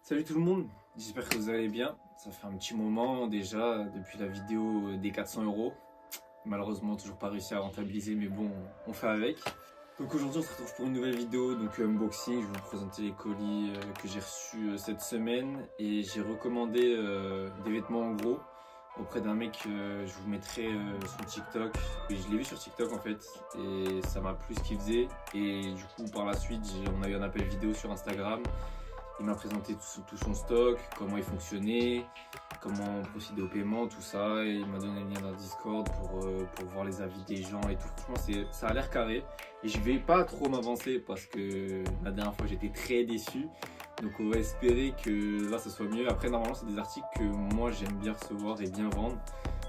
Salut tout le monde, j'espère que vous allez bien. Ça fait un petit moment déjà depuis la vidéo des 400 €. Malheureusement toujours pas réussi à rentabiliser, mais bon, on fait avec. Donc aujourd'hui on se retrouve pour une nouvelle vidéo, donc unboxing. Je vais vous présenter les colis que j'ai reçus cette semaine. Et j'ai recommandé des vêtements en gros auprès d'un mec que je vous mettrai sur TikTok. Et je l'ai vu sur TikTok en fait et ça m'a plu ce qu'il faisait. Et du coup par la suite on a eu un appel vidéo sur Instagram. Il m'a présenté tout son stock, comment il fonctionnait, comment procéder au paiement, tout ça. Et il m'a donné le lien d'un Discord pour voir les avis des gens et tout. Franchement, ça a l'air carré. Et je vais pas trop m'avancer parce que la dernière fois, j'étais très déçu. Donc on va espérer que là, ça soit mieux. Après, normalement, c'est des articles que moi, j'aime bien recevoir et bien vendre.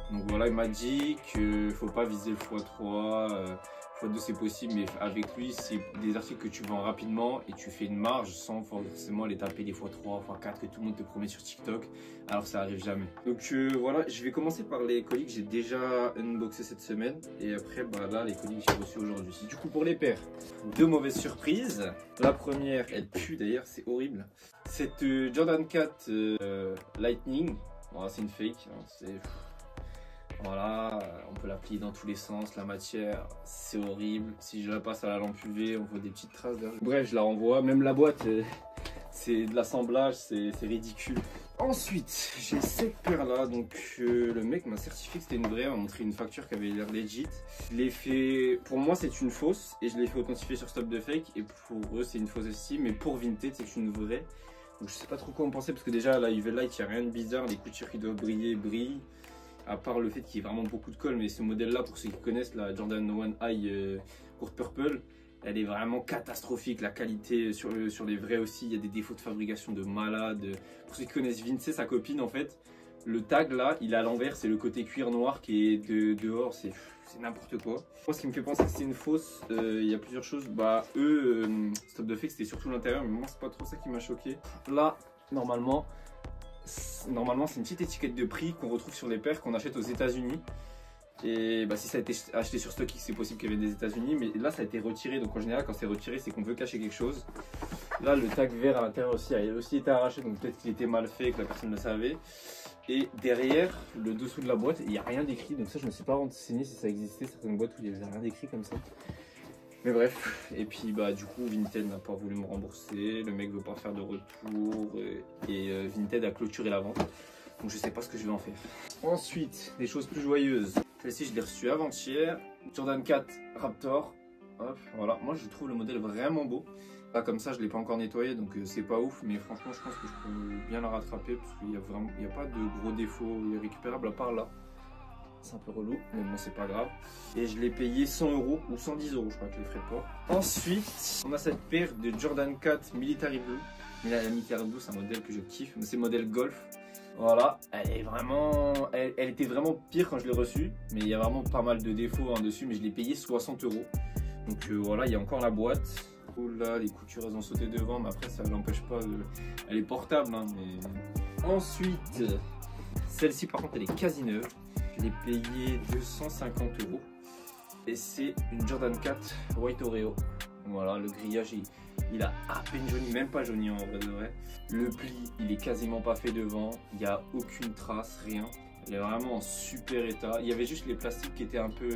Donc voilà, il m'a dit qu'il ne faut pas viser le x3. x2 c'est possible, mais avec lui c'est des articles que tu vends rapidement et tu fais une marge sans forcément les taper des x3, x4 que tout le monde te promet sur TikTok, alors ça arrive jamais. Donc voilà, je vais commencer par les colis que j'ai déjà unboxé cette semaine et après là les colis que j'ai reçus aujourd'hui. Du coup pour les paires, deux mauvaises surprises. La première, elle pue d'ailleurs, c'est horrible. Cette Jordan 4 Lightning, bon, c'est une fake, hein, c'est... Voilà, on peut la plier dans tous les sens, la matière, c'est horrible. Si je la passe à la lampe UV, on voit des petites traces derrière. Bref, je la renvoie, même la boîte, c'est de l'assemblage, c'est ridicule. Ensuite, j'ai cette paire là, donc le mec m'a certifié que c'était une vraie, m'a montré une facture qui avait l'air legit. Je l'ai fait, pour moi c'est une fausse, et je l'ai fait authentifier sur Stop the Fake, et pour eux c'est une fausse aussi, mais pour Vinted c'est une vraie. Donc je sais pas trop quoi en penser, parce que déjà la UV Light, il n'y a rien de bizarre, les coutures qui doivent briller, brillent. À part le fait qu'il y ait vraiment beaucoup de colle, mais ce modèle là, pour ceux qui connaissent la Jordan 1 High Court Purple, elle est vraiment catastrophique. La qualité sur les vrais aussi, il y a des défauts de fabrication de malade. Pour ceux qui connaissent Vince, sa copine en fait, le tag là il est à l'envers, c'est le côté cuir noir qui est dehors, c'est n'importe quoi. Moi ce qui me fait penser que c'est une fausse, il y a plusieurs choses. Stop the Fake c'était surtout l'intérieur, mais moi c'est pas trop ça qui m'a choqué. Là normalement c'est une petite étiquette de prix qu'on retrouve sur les paires qu'on achète aux États-Unis. Et si ça a été acheté sur StockX, c'est possible qu'il y avait des États-Unis, mais là ça a été retiré. Donc en général, quand c'est retiré, c'est qu'on veut cacher quelque chose. Là, le tag vert à l'intérieur aussi a aussi été arraché, donc peut-être qu'il était mal fait, que la personne le savait. Et derrière, le dessous de la boîte, il n'y a rien d'écrit. Donc ça, je ne me suis pas renseigné si ça existait, certaines boîtes où il n'y avait rien d'écrit comme ça. Mais bref, et puis du coup Vinted n'a pas voulu me rembourser, le mec veut pas faire de retour et Vinted a clôturé la vente. Donc je sais pas ce que je vais en faire. Ensuite, des choses plus joyeuses. Celle-ci je l'ai reçue avant-hier, Jordan 4 Raptor. Hop, voilà, moi je trouve le modèle vraiment beau. Là comme ça je l'ai pas encore nettoyé donc c'est pas ouf, mais franchement je pense que je peux bien la rattraper parce qu'il y a pas de gros défauts irrécupérables à part là. C'est un peu relou, mais bon c'est pas grave. Et je l'ai payé 100 € ou 110 € je crois que les frais de port. Ensuite, on a cette paire de Jordan 4 Military Blue. Mais la Military Blue c'est un modèle que je kiffe, c'est modèle Golf. Voilà, elle était vraiment pire quand je l'ai reçue. Mais il y a vraiment pas mal de défauts dessus, mais je l'ai payé 60 €. Donc voilà, il y a encore la boîte. Oh là, les coutures elles ont sauté devant, mais après ça l'empêche pas de... Elle est portable hein, mais... Ensuite, celle-ci par contre elle est quasi neuve. Je l'ai payé 250 € et c'est une Jordan 4 White Oreo. Voilà, le grillage il a à peine jauni, même pas jauni en vrai de vrai. Le pli il est quasiment pas fait devant, il n'y a aucune trace, rien. Elle est vraiment en super état. Il y avait juste les plastiques qui étaient un peu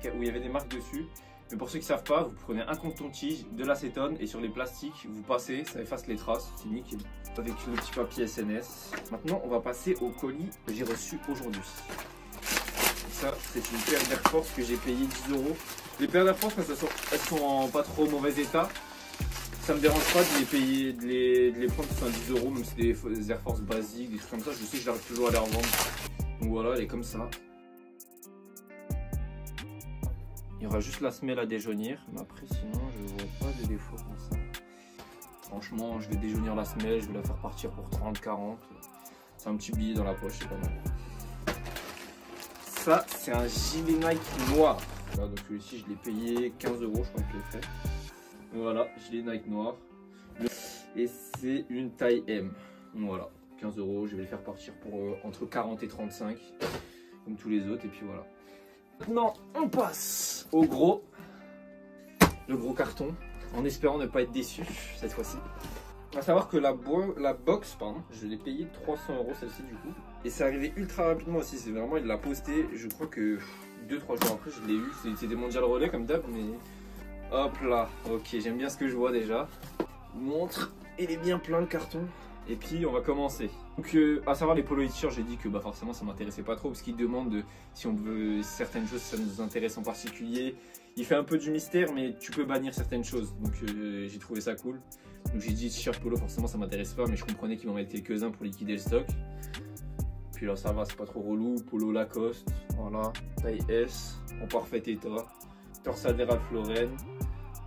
où il y avait des marques dessus. Mais pour ceux qui ne savent pas, vous prenez un coton-tige, de l'acétone et sur les plastiques, vous passez, ça efface les traces, c'est nickel. Avec le petit papier SNS. Maintenant, on va passer au colis que j'ai reçu aujourd'hui. Ça, c'est une paire d'Air Force que j'ai payé 10 €. Les paires d'Air Force, elles sont en pas trop mauvais état. Ça me dérange pas de les payer, de les prendre à 10 €, même si c'est des Air Force basiques, des trucs comme ça. Je sais que j'arrive toujours à les revendre. Donc voilà, elle est comme ça. Il y aura juste la semelle à déjaunir, mais après sinon je vois pas de défaut comme ça. Franchement, je vais déjaunir la semelle, je vais la faire partir pour 30, 40. C'est un petit billet dans la poche, c'est pas mal. Ça, c'est un gilet Nike noir. Voilà, donc celui-ci, je l'ai payé 15 €, je crois que je l'ai fait. Voilà, gilet Nike noir. Et c'est une taille M. Voilà, 15 €, je vais le faire partir pour entre 40 et 35, comme tous les autres, et puis voilà. Maintenant, on passe au gros. Le gros carton, en espérant ne pas être déçu cette fois-ci. À savoir que la box, pardon, je l'ai payé 300 € celle-ci du coup. Et c'est arrivé ultra rapidement aussi, c'est vraiment, il l'a posté, je crois que 2-3 jours après je l'ai eu. C'était mondial relais comme d'hab, mais hop là, ok, j'aime bien ce que je vois déjà. Montre, il est bien plein le carton. Et puis on va commencer. Donc à savoir les polo t-shirts, j'ai dit que bah, forcément ça m'intéressait pas trop parce qu'il demande si on veut certaines choses, si ça nous intéresse en particulier. Il fait un peu du mystère mais tu peux bannir certaines choses. Donc j'ai trouvé ça cool. Donc j'ai dit t-shirt polo, forcément ça m'intéresse pas, mais je comprenais qu'il m'en mettait quelques-uns pour liquider le stock. Puis là ça va, c'est pas trop relou. Polo Lacoste, voilà, taille S, en parfait état. Torsadé Ralph Lauren,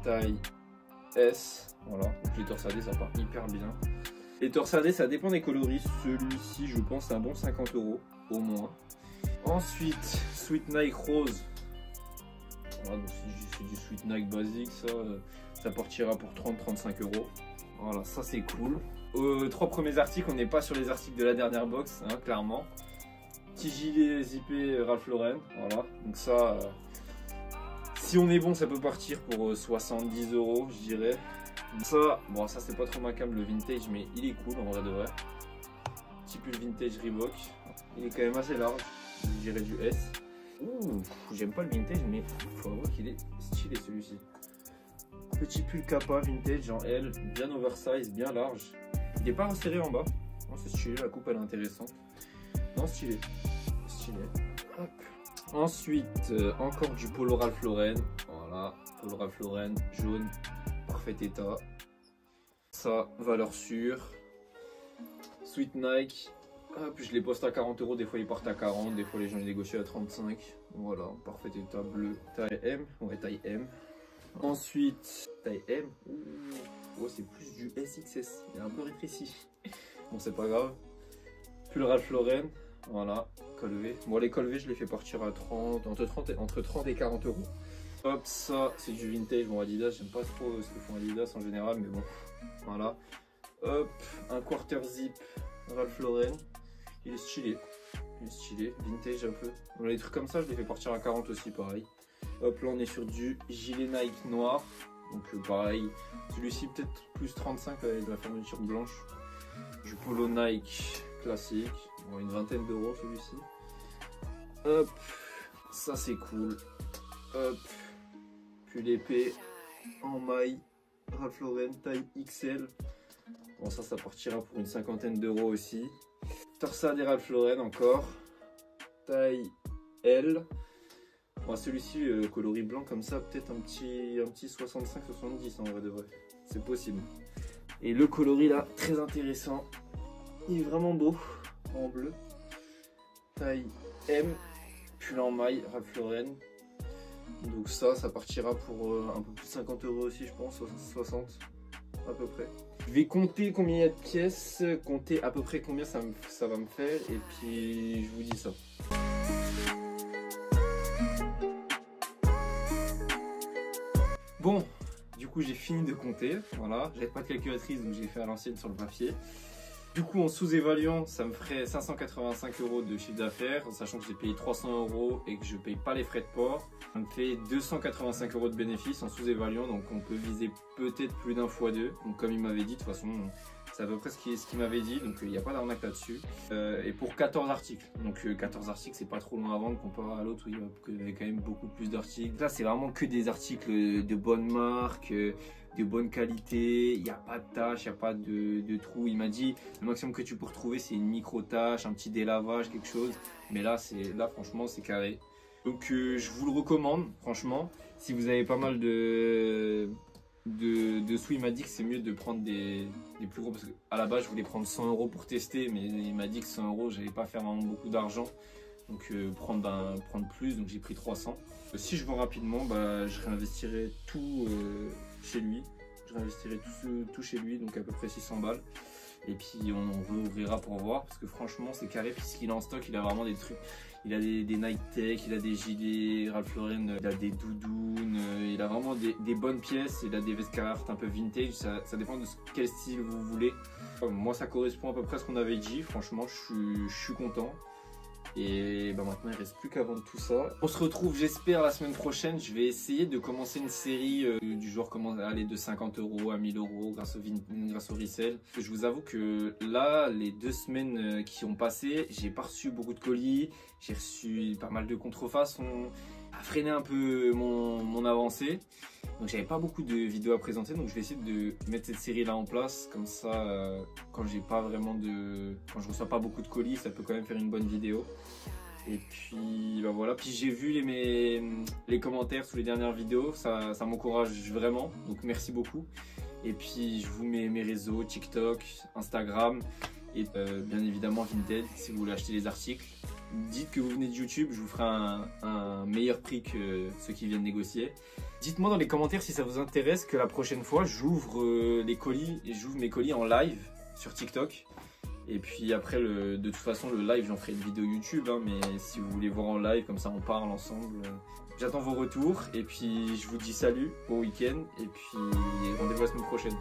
taille S, voilà. Donc les torsadés ça part hyper bien. Les torsadés ça dépend des coloris. Celui-ci je pense c'est un bon 50 € au moins. Ensuite Sweet Nike rose. Voilà, donc c'est du Sweet Nike basique, ça partira pour 30-35 €. Voilà, ça c'est cool. 3 premiers articles, on n'est pas sur les articles de la dernière box, hein, clairement. Petit gilet zippé Ralph Lauren, voilà. Donc ça, si on est bon, ça peut partir pour 70 €, je dirais. Ça, bon, ça c'est pas trop ma cam le vintage, mais il est cool en vrai de vrai. Petit pull vintage Reebok, il est quand même assez large, je dirais du S. Ouh, j'aime pas le vintage, mais faut avouer qu'il est stylé celui-ci. Petit pull Kappa vintage en L, bien oversize, bien large. Il n'est pas resserré en bas. C'est stylé, la coupe elle est intéressante. Non, stylé. Stylé. Hop. Ensuite, encore du polo Ralph Lauren. Voilà, polo Ralph Lauren, jaune, parfait état. Ça, valeur sûre. Sweet Nike. Hop, je les poste à 40 €, des fois ils partent à 40, des fois les gens les négocient à 35. Voilà, parfait état bleu, taille M, ouais taille M. Ensuite, taille M, oh, c'est plus du SXS, il est un peu rétréci. Bon c'est pas grave. Puis le Ralph Lauren, voilà, col V. Bon les col V je les fais partir à 30, entre 30 et 40 €. Hop, ça c'est du vintage, bon Adidas, j'aime pas trop ce que font Adidas en général, mais bon, voilà. Hop, un quarter zip Ralph Lauren. Il est stylé, vintage un peu. Bon, les trucs comme ça, je les fais partir à 40 aussi, pareil. Hop, là on est sur du gilet Nike noir. Donc pareil, celui-ci peut-être plus 35 avec la fermeture blanche. Du polo Nike classique, bon, une vingtaine d'euros celui-ci. Hop, ça c'est cool. Hop, puis l'épée en maille Ralph Lauren taille XL. Bon ça partira pour une cinquantaine d'euros aussi. Torsade et Ralph Lauren encore, taille L. Bon, celui-ci coloris blanc comme ça, peut-être un petit 65-70 en vrai de vrai, c'est possible. Et le coloris là, très intéressant, il est vraiment beau, en bleu. Taille M, pull en maille Ralph Lauren. Donc ça partira pour un peu plus de 50 € aussi je pense, 60 à peu près. Je vais compter combien il y a de pièces, compter à peu près combien ça va me faire et puis je vous dis ça. Bon, du coup j'ai fini de compter, voilà, j'avais pas de calculatrice donc j'ai fait à l'ancienne sur le papier. Du coup en sous-évaluant ça me ferait 585 € de chiffre d'affaires, sachant que j'ai payé 300 € et que je paye pas les frais de port. Ça me fait 285 € de bénéfices en sous-évaluant, donc on peut viser peut-être plus d'un fois deux. Donc comme il m'avait dit, de toute façon c'est à peu près ce qu'il m'avait dit, donc il n'y a pas d'arnaque là-dessus. Et pour 14 articles, donc 14 articles c'est pas trop loin à vendre comparé à l'autre où il y avait quand même beaucoup plus d'articles. Là c'est vraiment que des articles de bonne marque, de bonne qualité, il n'y a pas de tâches, il n'y a pas de trous. Il m'a dit le maximum que tu peux retrouver c'est une micro tâche, un petit délavage, quelque chose. Mais là franchement c'est carré. Donc je vous le recommande franchement. Si vous avez pas mal de sous, il m'a dit que c'est mieux de prendre des plus gros parce qu'à la base je voulais prendre 100 € pour tester, mais il m'a dit que 100 € j'allais pas faire vraiment beaucoup d'argent. Donc prendre plus, donc j'ai pris 300. Si je vends rapidement, bah, je réinvestirai tout chez lui. Je réinvestirai tout chez lui, donc à peu près 600 balles. Et puis on réouvrira pour voir, parce que franchement c'est carré, puisqu'il est en stock, il a vraiment des trucs. Il a des Nike Tech, il a des gilets Ralph Lauren, il a des doudounes, il a vraiment des bonnes pièces, il a des vestes Carhartt un peu vintage, ça dépend de quel style vous voulez. Moi ça correspond à peu près à ce qu'on avait dit, franchement je suis content. Et bah maintenant il reste plus qu'à vendre tout ça. On se retrouve j'espère la semaine prochaine. Je vais essayer de commencer une série du genre comment aller de 50 € à 1000 € grâce au resell. Je vous avoue que là les 2 semaines qui ont passé, j'ai pas reçu beaucoup de colis. J'ai reçu pas mal de contrefaçons. A freiné un peu mon avancée. Donc j'avais pas beaucoup de vidéos à présenter, donc je vais essayer de mettre cette série là en place, comme ça quand j'ai pas vraiment quand je reçois pas beaucoup de colis, ça peut quand même faire une bonne vidéo. Et puis bah voilà, puis j'ai vu les commentaires sous les dernières vidéos, ça m'encourage vraiment, donc merci beaucoup. Et puis je vous mets mes réseaux, TikTok, Instagram et bien évidemment Vinted si vous voulez acheter les articles. Dites que vous venez de YouTube, je vous ferai un meilleur prix que ceux qui viennent négocier. Dites-moi dans les commentaires si ça vous intéresse que la prochaine fois j'ouvre les colis et j'ouvre mes colis en live sur TikTok. Et puis après, de toute façon, le live, j'en ferai une vidéo YouTube, hein, mais si vous voulez voir en live, comme ça on parle ensemble. J'attends vos retours et puis je vous dis salut, bon week-end et puis rendez-vous la semaine prochaine.